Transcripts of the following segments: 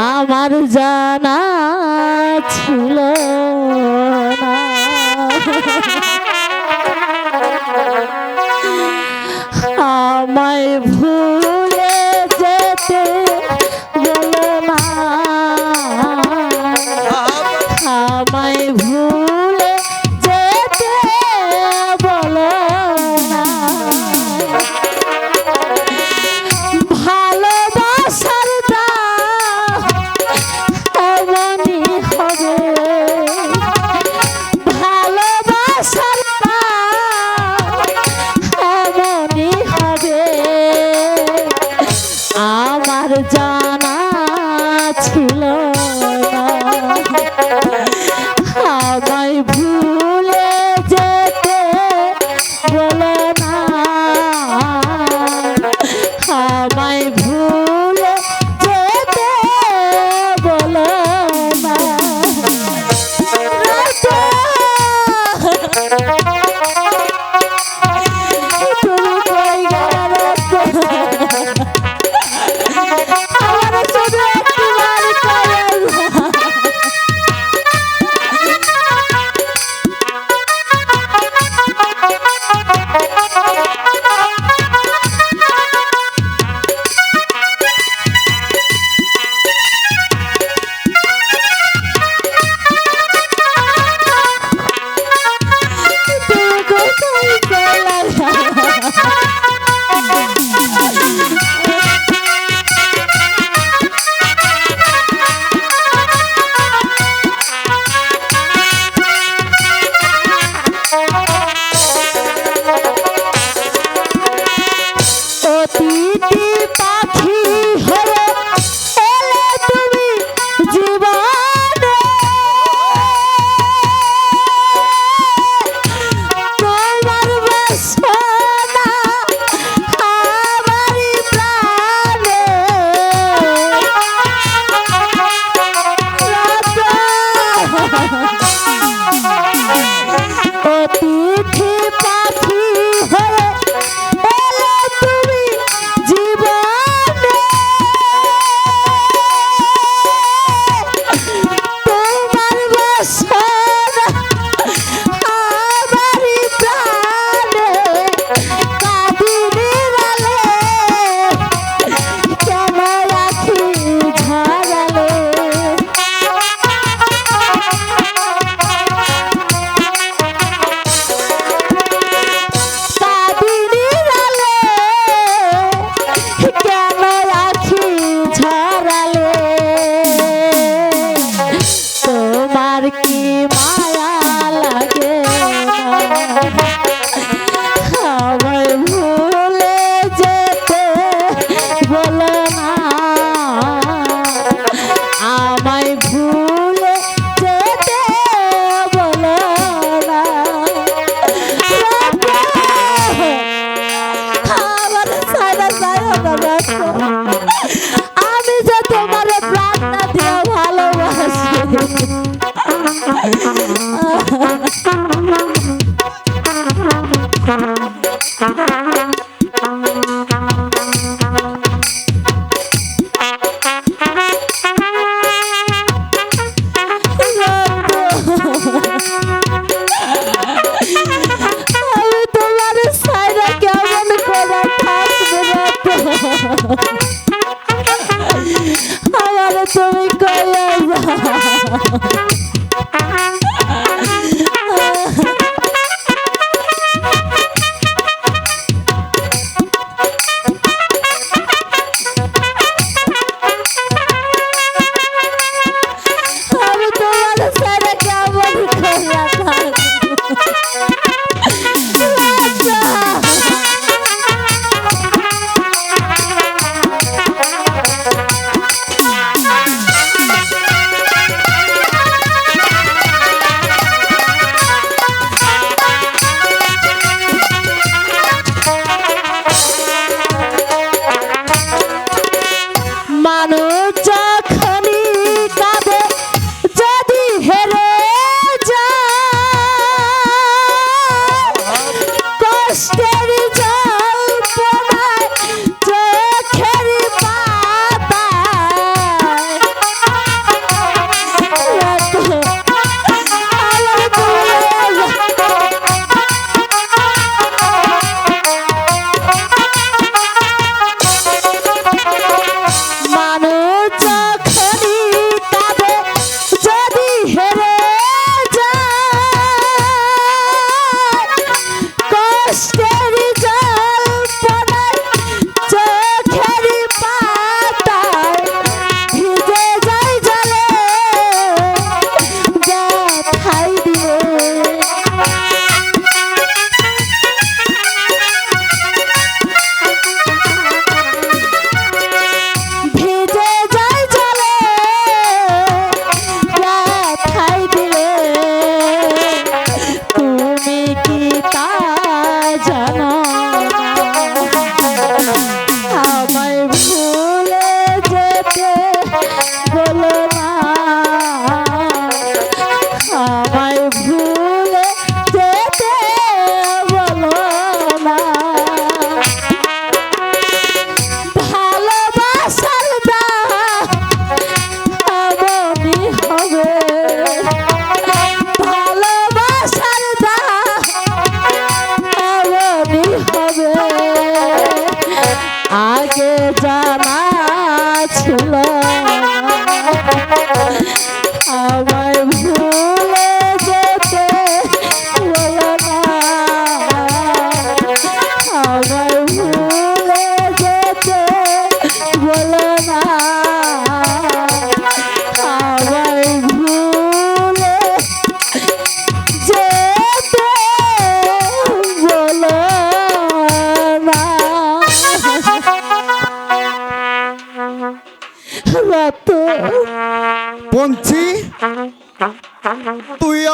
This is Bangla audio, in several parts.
আমার জানা ছিল না। আমায় ভুলে যেতে বলো না, আমায় ভুলে যেতে বলো না। ভালোবাসার দাম এমনই হবে, ভালোবাসার দাম এমনই হবে। আমার জানা ছিল না, আমায় ভুলে যেতে বলো না, আমায় ভুলে যেতে বলো না। তুমি কই গেলে আমার শুধু একবার করে অতিথি পাখি হয়ে এলে তুমি জীবনে, তোমার বাসনা আমারই প্রাণে। অতিথি পাখি হয়ে এলে তুমি জীবনে, তোমার বাসনা আমারই প্রাণে। কাদিনের আলে কেন আখি ঝরালে, কাদিনের আলে কেন আখি ঝরালে। তোমার কি মায়া লাগে না, আমায় ভুলে যেতে বলো না, আমায় ভুলে যেতে বলো না। আমার সারা যায় না, আমি যে তোমার প্রাণ না দিয়ে ভালোবাসি। আমি তোমার সাইরা কেমন করে থাকবো, আমার তুমি কইয়া যাও।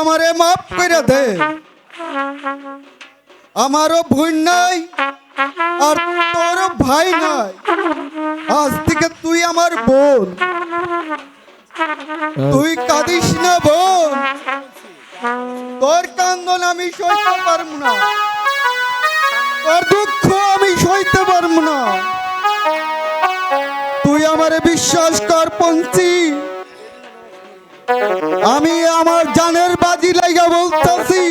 আমারে মাফ করে দে। আমারও বোন নাই আর তোরও ভাই নাই, আজ থেকে তুই আমার বোন। তুই কাঁদিস না বোন, তোর কান্দন আমি সইতে পারবো না, তোর দুঃখ আমি সইতে পারবো না। তুই আমারে বিশ্বাস কর পঞ্চি, আমি আমার জানের বাজি লাইগা বলতাছি,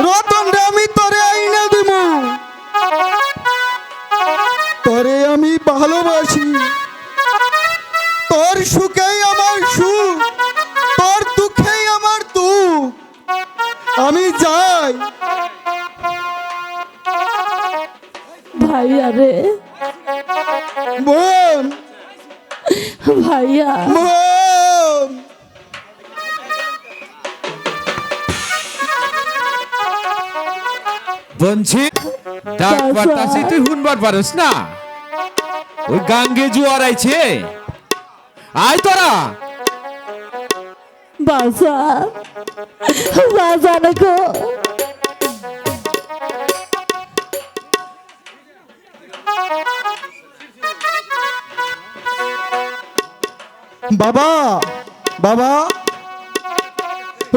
রতন রে আমি তোরে আইনা দিব। তোরে আমি ভালোবাসি, তোর সুখেই আমার সুখ, তোর দুঃখেই আমার দুঃখ। আমি যাই। ভাইয়া রে, বোন, ভাইয়া বোন। বঞ্চি ডাক পারতাছি, তুই শুনবার পারস না? ওই গাঙ্গে জোয়ার আইছে, আয় তোরা। বাসা বাজান গো, বাবা, বাবা,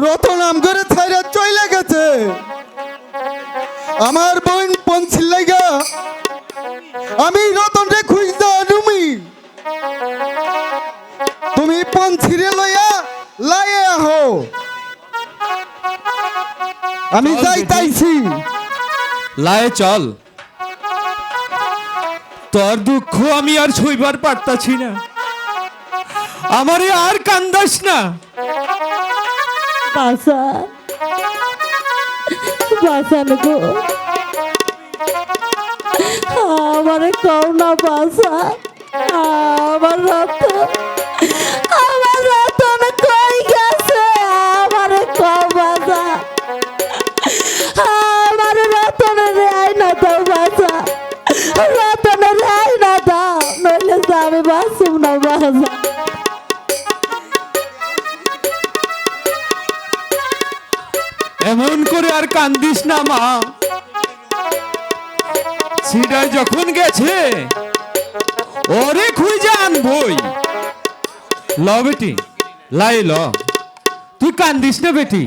রতন আম করে ছাইরা চইলা গেছে। আমার বোন পঞ্চিল লাইগা আমি রতন রে খুঁজতে আনুমি। তুমি পঞ্চিরে লইয়া লাইয়া আহো, আমি চল যাইতাইছি। লায়ে চল, তোর দুঃখ আমি আর সইবার পারতাছি না, আমারে আর কান্দাস না। বাসা বাসান গো, আমারে কও না বাসা, আমার রতন কই গেছে, আমারে কও বাসা, আমার রতন রে আইনা দাও বাসা, রতন রে আইনা দাও, নইলে যে আমি বাঁচুম না বাসা। এমন করে আর কান্দিস না মা, সিডাই যখন গেছে ওরে খুঁজে আনবই। ল বেটি, লাই ল, তুই কান্দিস না বেটি।